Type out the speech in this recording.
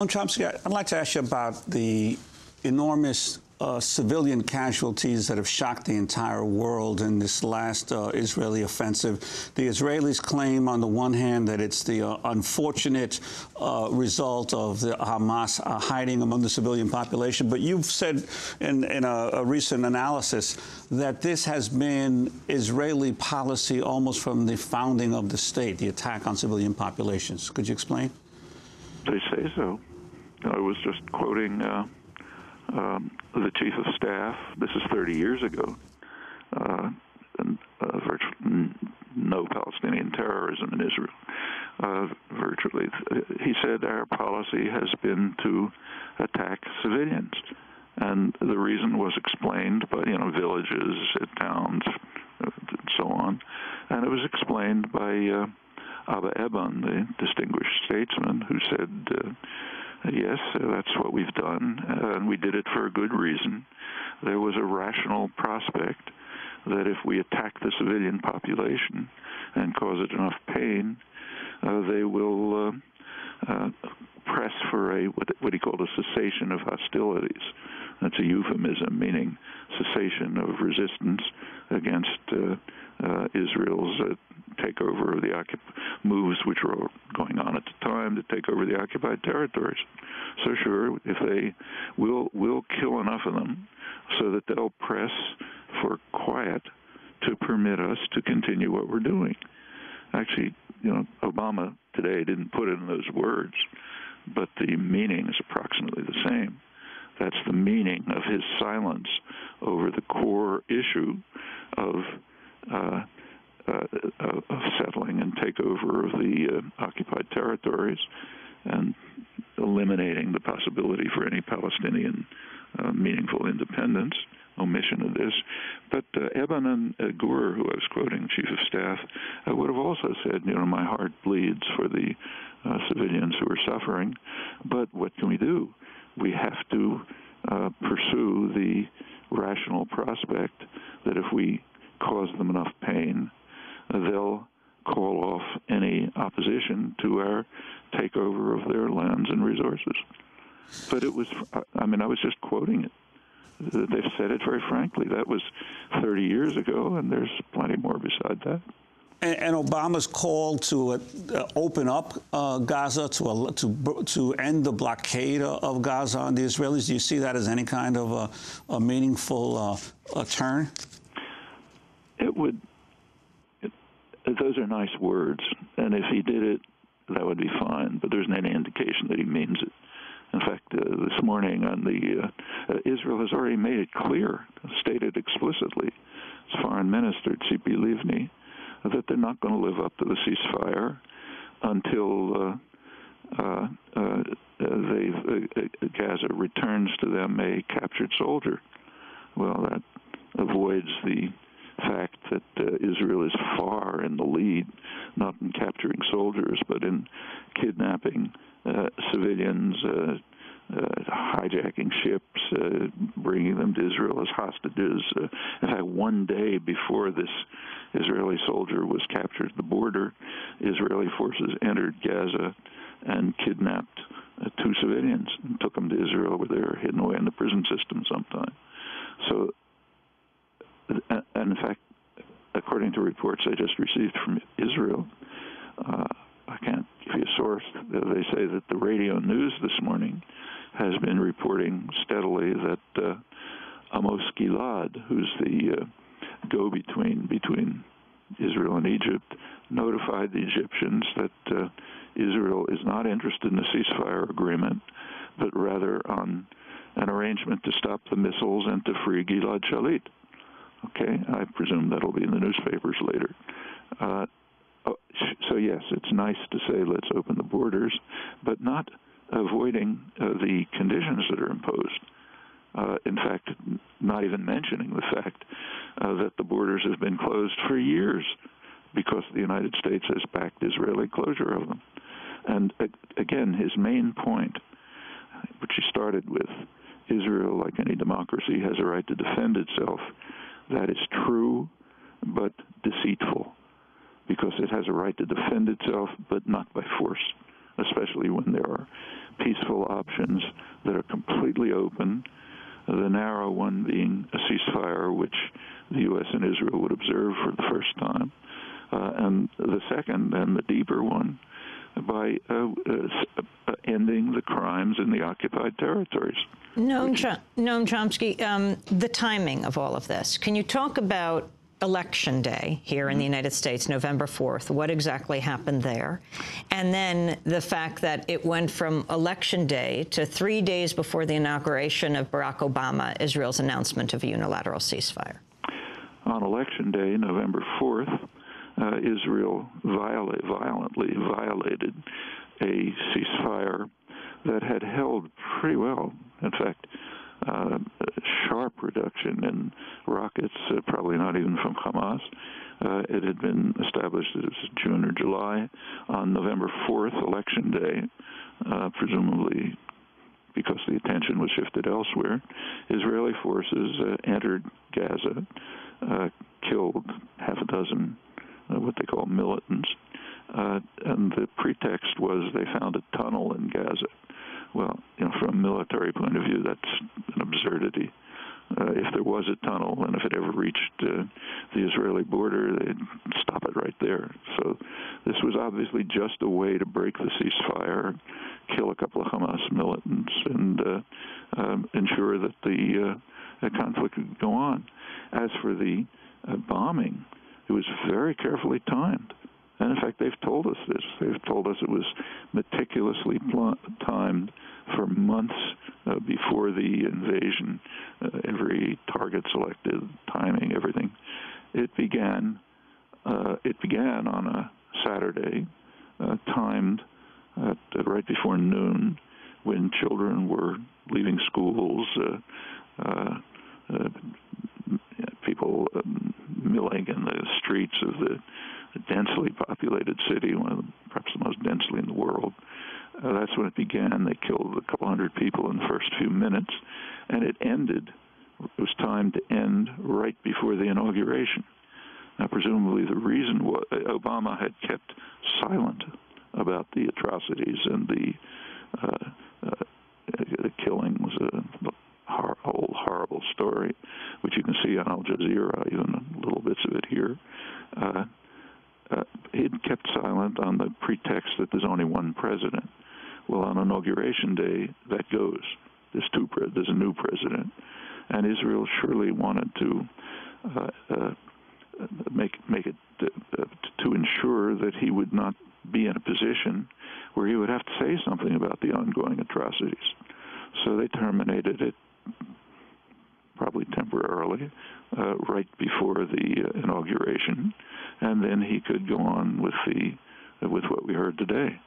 Noam Chomsky, I'd like to ask you about the enormous civilian casualties that have shocked the entire world in this last Israeli offensive. The Israelis claim, on the one hand, that it's the unfortunate result of the Hamas hiding among the civilian population. But you've said in a recent analysis that this has been Israeli policy almost from the founding of the state, the attack on civilian populations. Could you explain? They say so. I was just quoting the chief of staff. This is 30 years ago. And virtually no Palestinian terrorism in Israel. Virtually, he said our policy has been to attack civilians, and the reason was explained by villages, towns, and so on, and it was explained by Abba Eban, the distinguished statesman, who said, yes, that's what we've done, and we did it for a good reason. There was a rational prospect that if we attack the civilian population and cause it enough pain, they will press for what he called a cessation of hostilities. That's a euphemism, meaning cessation of resistance against Israel's takeover of the moves which were going on at the time to take over the occupied territories. So sure, if they will kill enough of them so that they'll press for quiet to permit us to continue what we're doing. Actually, Obama today didn't put it in those words, but the meaning is approximately the same. That's the meaning of his silence over the core issue of settling and takeover of the occupied territories and eliminating the possibility for any Palestinian meaningful independence, omission of this. But Eban and Gur, who I was quoting, chief of staff, would have also said, my heart bleeds for the civilians who are suffering, but what can we do? We have to pursue the rational prospect that if we cause them enough pain, they'll call off any opposition to our takeover of their lands and resources. But it was, I was just quoting it. They've said it very frankly. That was 30 years ago, and there's plenty more beside that. And Obama's call to open up Gaza, to end the blockade of Gaza on the Israelis, do you see that as any kind of a meaningful turn? It would. Those are nice words, and if he did it, that would be fine, but there's any indication that he means it. In fact, this morning on Israel has already made it clear, stated explicitly, its foreign minister, Tzipi Livni, that they're not going to live up to the ceasefire until Gaza returns to them a captured soldier. Well, that avoids the fact that Israel is far in the lead, not in capturing soldiers, but in kidnapping civilians, hijacking ships, bringing them to Israel as hostages. In fact, one day before this Israeli soldier was captured at the border, Israeli forces entered Gaza and kidnapped 2 civilians and took them to Israel, where they were hidden away in the prison system sometime. So, and in fact, according to reports I just received from Israel, I can't give you a source, they say that the radio news this morning has been reporting steadily that Amos Gilad, who's the go-between between Israel and Egypt, notified the Egyptians that Israel is not interested in a ceasefire agreement, but rather on an arrangement to stop the missiles and to free Gilad Shalit. Okay, I presume that'll be in the newspapers later. So yes, it's nice to say let's open the borders, but not avoiding the conditions that are imposed. In fact, not even mentioning the fact that the borders have been closed for years because the United States has backed Israeli closure of them. And again, his main point, which he started with, Israel, like any democracy, has a right to defend itself. That is true, but deceitful, because it has a right to defend itself, but not by force. especially when there are peaceful options that are completely open, the narrow one being a ceasefire, which the U.S. and Israel would observe for the first time, and the second and the deeper one by ending the crimes in the occupied territories. Noam Chomsky, the timing of all of this. Can you talk about Election Day here in the United States, November 4th? What exactly happened there? And then the fact that it went from Election Day to 3 days before the inauguration of Barack Obama, Israel's announcement of a unilateral ceasefire. On Election Day, November 4th, Israel violently violated a ceasefire that had held pretty well. In fact, a sharp reduction in rockets, probably not even from Hamas. It had been established as June or July. On November 4th, Election Day, presumably because the attention was shifted elsewhere, Israeli forces entered Gaza, killed half a dozen what they call militants, and the pretext was they found a tunnel in Gaza. Well, from a military point of view, that's an absurdity. If there was a tunnel, and if it ever reached the Israeli border, they'd stop it right there. So this was obviously just a way to break the ceasefire, kill a couple of Hamas militants, and ensure that the conflict could go on. As for the bombing, it was very carefully timed. And in fact, they've told us this. They've told us it was meticulously timed for months before the invasion. Every target selected, timing, everything. It began on a Saturday, timed right before noon, when children were leaving schools, people milling in the streets of the densely populated city, perhaps the most densely in the world. That's when it began. They killed a couple hundred people in the first few minutes, and it ended. It was timed to end right before the inauguration. Now, presumably the reason was Obama had kept silent about the atrocities and the killings, a whole horrible story, which you can see on Al Jazeera, even little bits of it here. He'd kept silent on the pretext that there's only one president. Well, on Inauguration Day, that goes. There's a new president. And Israel surely wanted to make it to ensure that he would not be in a position where he would have to say something about the ongoing atrocities. So they terminated it, probably temporarily, right before the inauguration, and then he could go on with what we heard today.